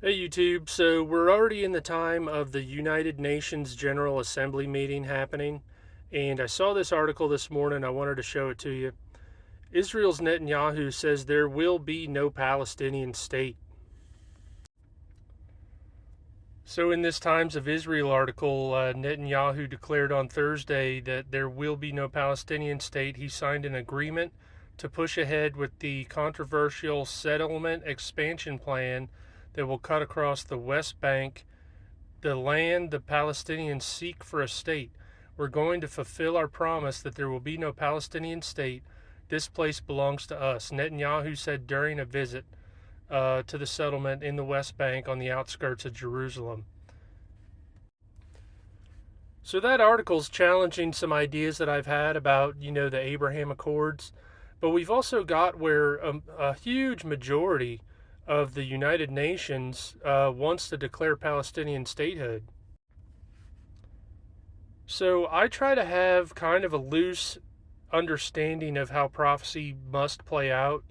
Hey YouTube, so we're already in the time of the United Nations General Assembly meeting happening, and I saw this article this morning. I wanted to show it to you. Israel's Netanyahu says there will be no Palestinian state. So in this Times of Israel article, Netanyahu declared on Thursday that there will be no Palestinian state. He signed an agreement to push ahead with the controversial settlement expansion plan that will cut across the West Bank, the land the Palestinians seek for a state. We're going to fulfill our promise that there will be no Palestinian state. This place belongs to us, Netanyahu said during a visit to the settlement in the West Bank on the outskirts of Jerusalem. So that article's challenging some ideas that I've had about, the Abraham Accords. But we've also got where a huge majority of the United Nations wants to declare Palestinian statehood. So I try to have kind of a loose understanding of how prophecy must play out.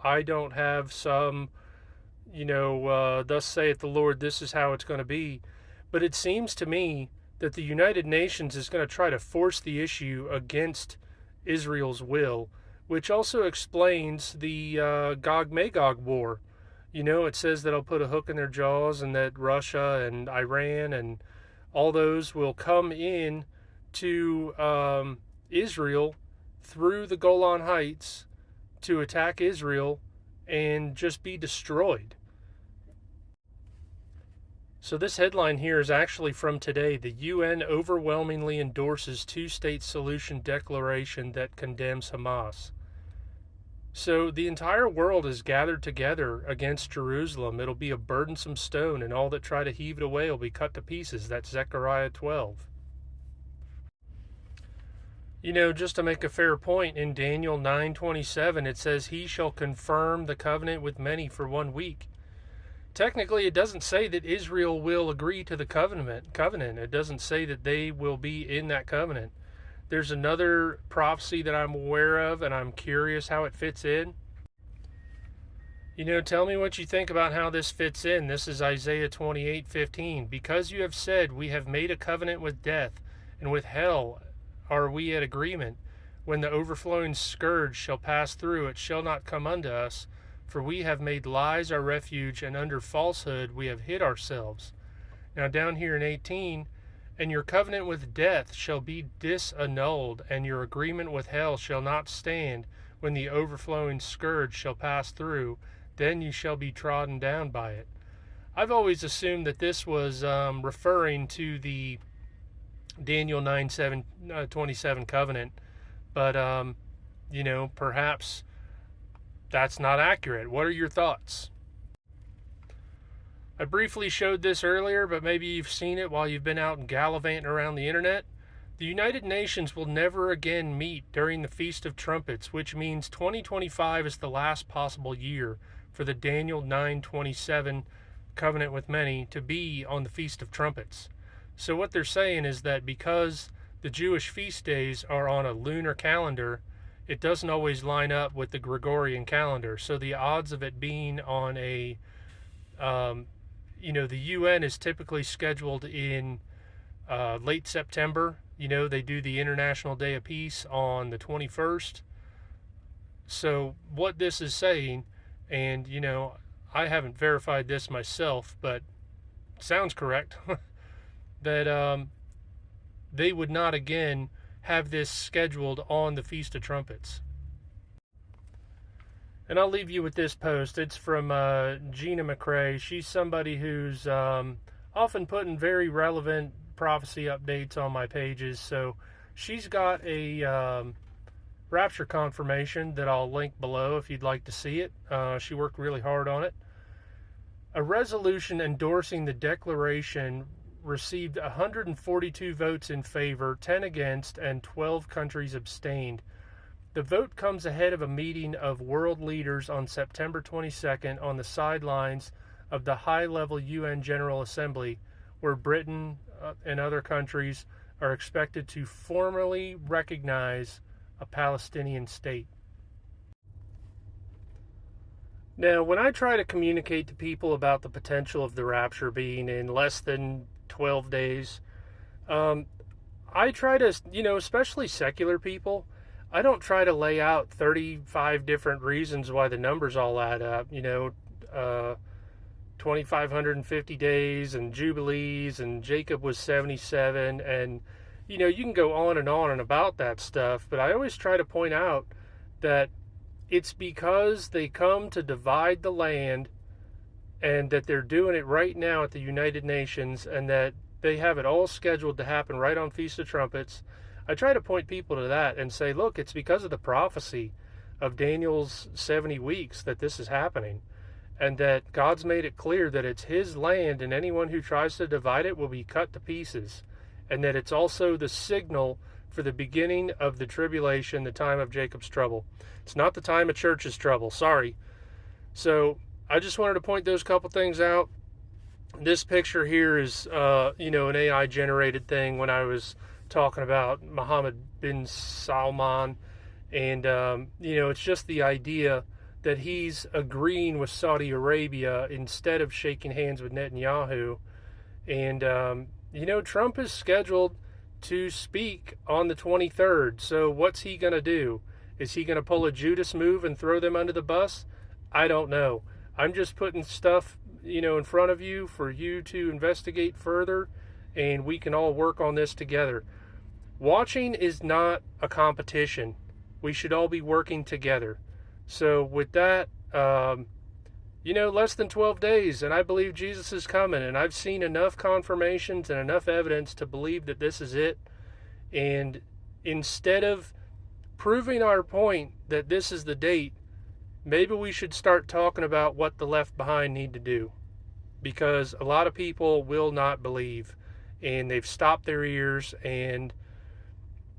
I don't have some, thus saith the Lord, this is how it's going to be. But it seems to me that the United Nations is going to try to force the issue against Israel's will, which also explains the Gog-Magog war. It says that I'll put a hook in their jaws and that Russia and Iran and all those will come in to Israel through the Golan Heights to attack Israel and just be destroyed. So this headline here is actually from today. The UN overwhelmingly endorses two-state solution declaration that condemns Hamas. So the entire world is gathered together against Jerusalem. It'll be a burdensome stone, and all that try to heave it away will be cut to pieces. That's Zechariah 12. Just to make a fair point, in Daniel 9:27, it says, "He shall confirm the covenant with many for 1 week." Technically, it doesn't say that Israel will agree to the covenant. It doesn't say that they will be in that covenant. There's another prophecy that I'm aware of, and I'm curious how it fits in. Tell me what you think about how this fits in. This is Isaiah 28:15. "Because you have said, we have made a covenant with death, and with hell are we at agreement. When the overflowing scourge shall pass through, it shall not come unto us. For we have made lies our refuge, and under falsehood we have hid ourselves." Now down here in 18, "And your covenant with death shall be disannulled, and your agreement with hell shall not stand when the overflowing scourge shall pass through. Then you shall be trodden down by it." I've always assumed that this was referring to the Daniel 9:27 covenant, but perhaps that's not accurate. What are your thoughts? I briefly showed this earlier, but maybe you've seen it while you've been out and gallivanting around the internet. The United Nations will never again meet during the Feast of Trumpets, which means 2025 is the last possible year for the Daniel 9:27 covenant with many to be on the Feast of Trumpets. So what they're saying is that because the Jewish feast days are on a lunar calendar, it doesn't always line up with the Gregorian calendar. So the odds of it being on a the UN is typically scheduled in late September. They do the International Day of Peace on the 21st. So what this is saying, and I haven't verified this myself, but it sounds correct, that they would not again have this scheduled on the Feast of Trumpets. And I'll leave you with this post. It's from Gina. She's somebody who's often putting very relevant prophecy updates on my pages. So she's got a rapture confirmation that I'll link below if you'd like to see it. She worked really hard on it. "A resolution endorsing the declaration received 142 votes in favor, 10 against, and 12 countries abstained. The vote comes ahead of a meeting of world leaders on September 22nd on the sidelines of the high-level UN General Assembly, where Britain and other countries are expected to formally recognize a Palestinian state." Now, when I try to communicate to people about the potential of the rapture being in less than 12 days, um, I try to, especially secular people, I don't try to lay out 35 different reasons why the numbers all add up, 2,550 days and Jubilees and Jacob was 77. And, you can go on and about that stuff. But I always try to point out that it's because they come to divide the land and that they're doing it right now at the United Nations and that they have it all scheduled to happen right on Feast of Trumpets. I try to point people to that and say, look, it's because of the prophecy of Daniel's 70 weeks that this is happening, and that God's made it clear that it's his land and anyone who tries to divide it will be cut to pieces, and that it's also the signal for the beginning of the tribulation, the time of Jacob's trouble. It's not the time of church's trouble, sorry. So I just wanted to point those couple things out. This picture here is, an AI generated thing when I was talking about Mohammed bin Salman. And, it's just the idea that he's agreeing with Saudi Arabia instead of shaking hands with Netanyahu. And, Trump is scheduled to speak on the 23rd. So what's he going to do? Is he going to pull a Judas move and throw them under the bus? I don't know. I'm just putting stuff, in front of you for you to investigate further, and we can all work on this together. Watching is not a competition. We should all be working together. So with that, less than 12 days, and I believe Jesus is coming, and I've seen enough confirmations and enough evidence to believe that this is it. And instead of proving our point that this is the date, maybe we should start talking about what the left behind need to do, because a lot of people will not believe, and they've stopped their ears and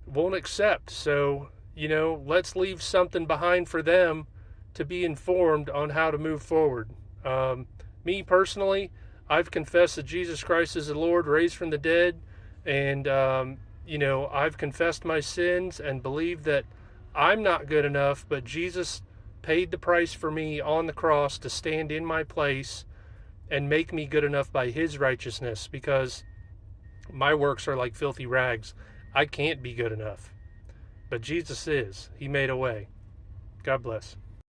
won't accept. So, let's leave something behind for them to be informed on how to move forward. Me personally, I've confessed that Jesus Christ is the Lord, raised from the dead, and I've confessed my sins and believe that I'm not good enough, but Jesus paid the price for me on the cross to stand in my place and make me good enough by his righteousness, because my works are like filthy rags. I can't be good enough. But Jesus is. He made a way. God bless.